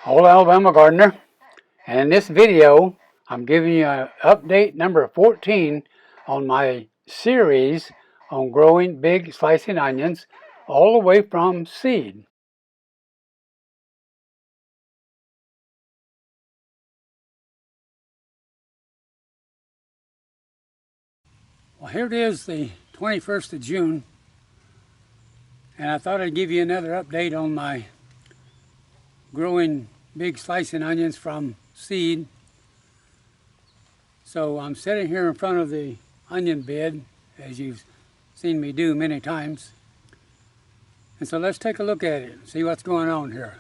Old Alabama Gardener, and in this video I'm giving you update number 14 on my series on growing big slicing onions all the way from seed. Well, here it is, the 21st of June, and I thought I'd give you another update on my growing big slicing onions from seed. So I'm sitting here in front of the onion bed, as you've seen me do many times. And so let's take a look at it and see what's going on here.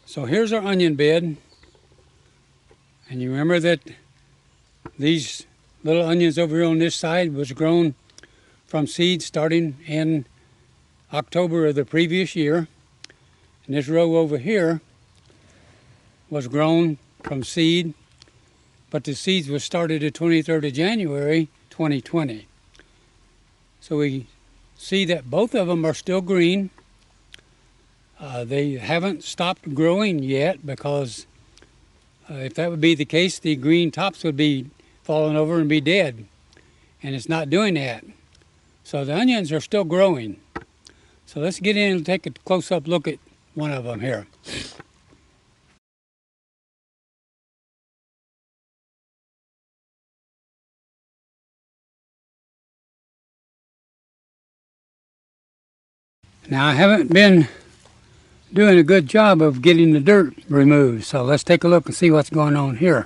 So here's our onion bed, and you remember that these little onions over here on this side was grown from seed starting in October of the previous year, and this row over here was grown from seed, but the seeds were started the 23rd of January 2020. So we see that both of them are still green. They haven't stopped growing yet, because if that would be the case, the green tops would be falling over and be dead, and it's not doing that. So the onions are still growing. So let's get in and take a close-up look at one of them here. Now, I haven't been doing a good job of getting the dirt removed, so let's take a look and see what's going on here.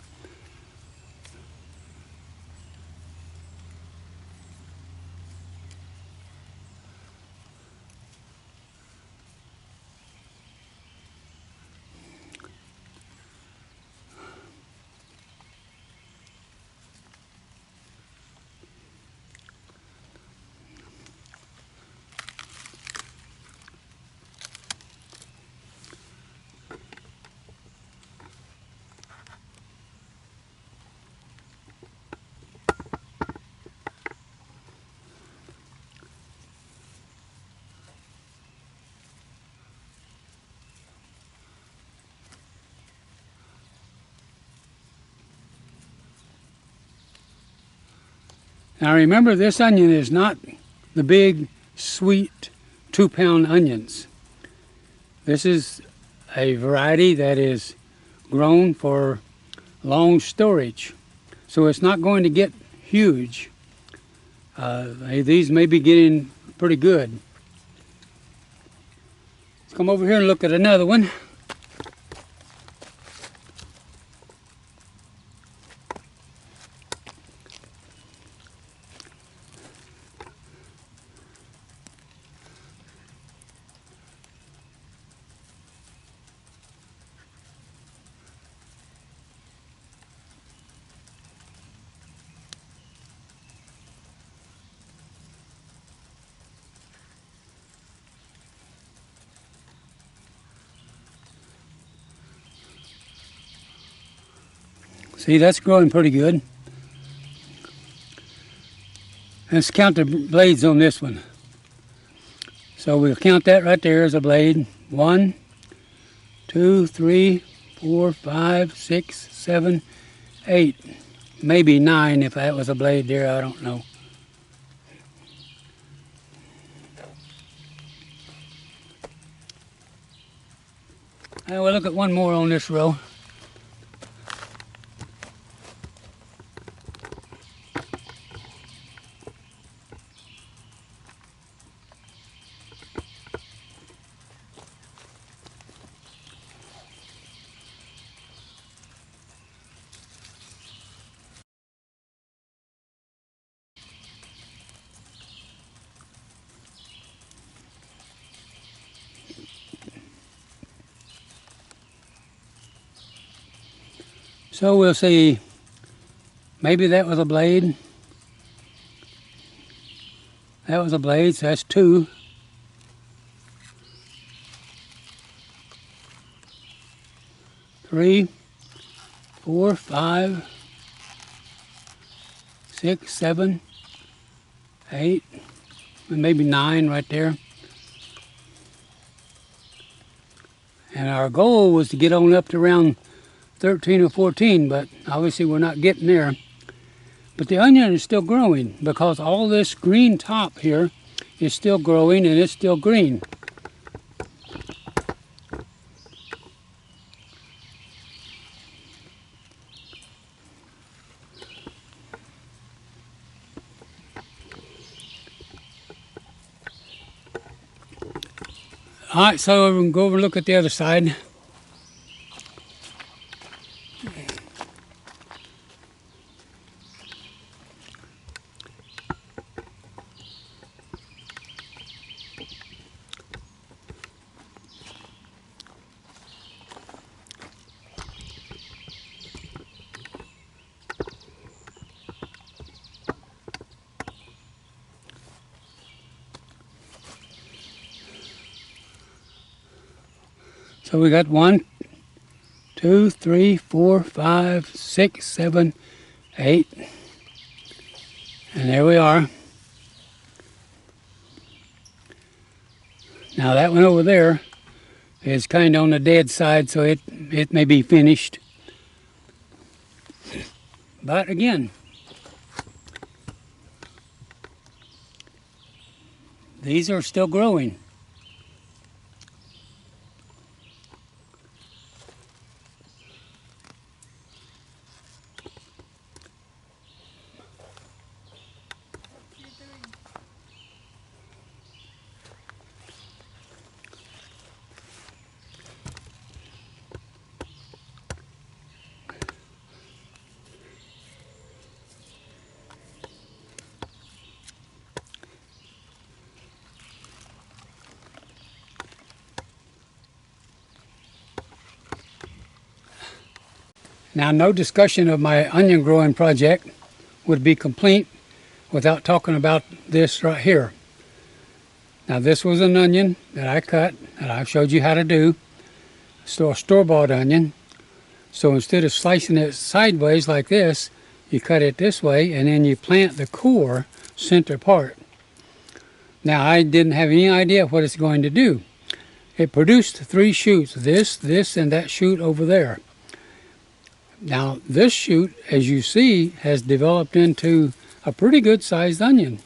Now remember, this onion is not the big, sweet 2-pound onions. This is a variety that is grown for long storage, so it's not going to get huge. These may be getting pretty good. Let's come over here and look at another one. See, that's growing pretty good. Let's count the blades on this one. So we'll count that right there as a blade. 1, 2, 3, 4, 5, 6, 7, 8. Maybe 9 if that was a blade there, I don't know. We'll look at one more on this row. So we'll see, maybe that was a blade. That was a blade, so that's 2. 3, 4, 5, 6, 7, 8, and maybe 9 right there. And our goal was to get on up to around 13 or 14, but obviously we're not getting there. But the onion is still growing because all this green top here is still growing and it's still green. All right, so we can go over and look at the other side. So we got 1, 2, 3, 4, 5, 6, 7, 8. And there we are. Now that one over there is kind of on the dead side, so it may be finished. But again, these are still growing. Now, no discussion of my onion growing project would be complete without talking about this right here. Now, this was an onion that I cut, that I showed you how to do. So a store-bought onion. So instead of slicing it sideways like this, you cut it this way, and then you plant the core center part. Now, I didn't have any idea what it's going to do. It produced 3 shoots, this, and that shoot over there. Now, this shoot, as you see, has developed into a pretty good sized onion.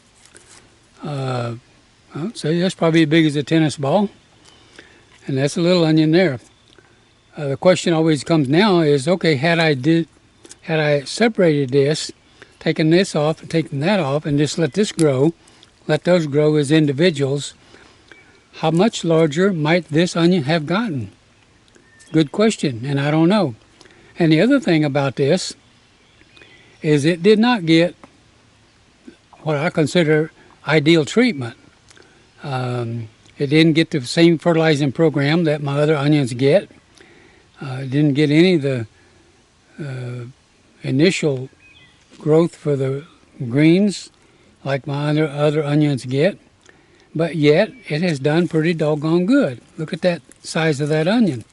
I'd say that's probably as big as a tennis ball. And that's a little onion there. The question always comes now is, okay, had I separated this, taken this off and taken that off, and just let those grow as individuals, how much larger might this onion have gotten? Good question, and I don't know. And the other thing about this is it did not get what I consider ideal treatment. It didn't get the same fertilizing program that my other onions get. It didn't get any of the initial growth for the greens like my other onions get. But yet, it has done pretty doggone good. Look at that size of that onion.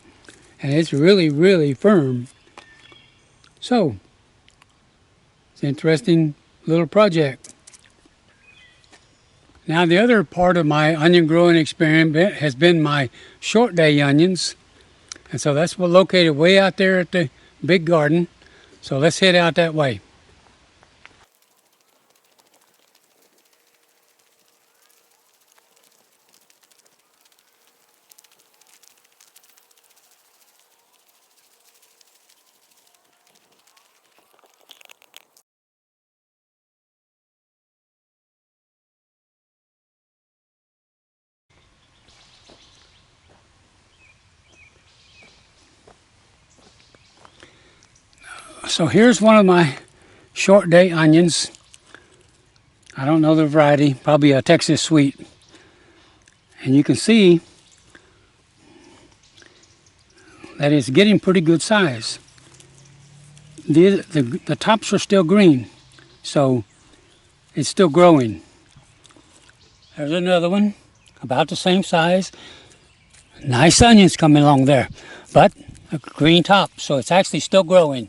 And it's really, really firm. So, it's an interesting little project. Now, the other part of my onion growing experiment has been my short day onions. And so that's located way out there at the big garden. So let's head out that way. So here's one of my short day onions. I don't know the variety, probably a Texas sweet. And you can see that it's getting pretty good size. The tops are still green, so it's still growing. There's another one, about the same size. Nice onions coming along there, but a green top, so it's actually still growing.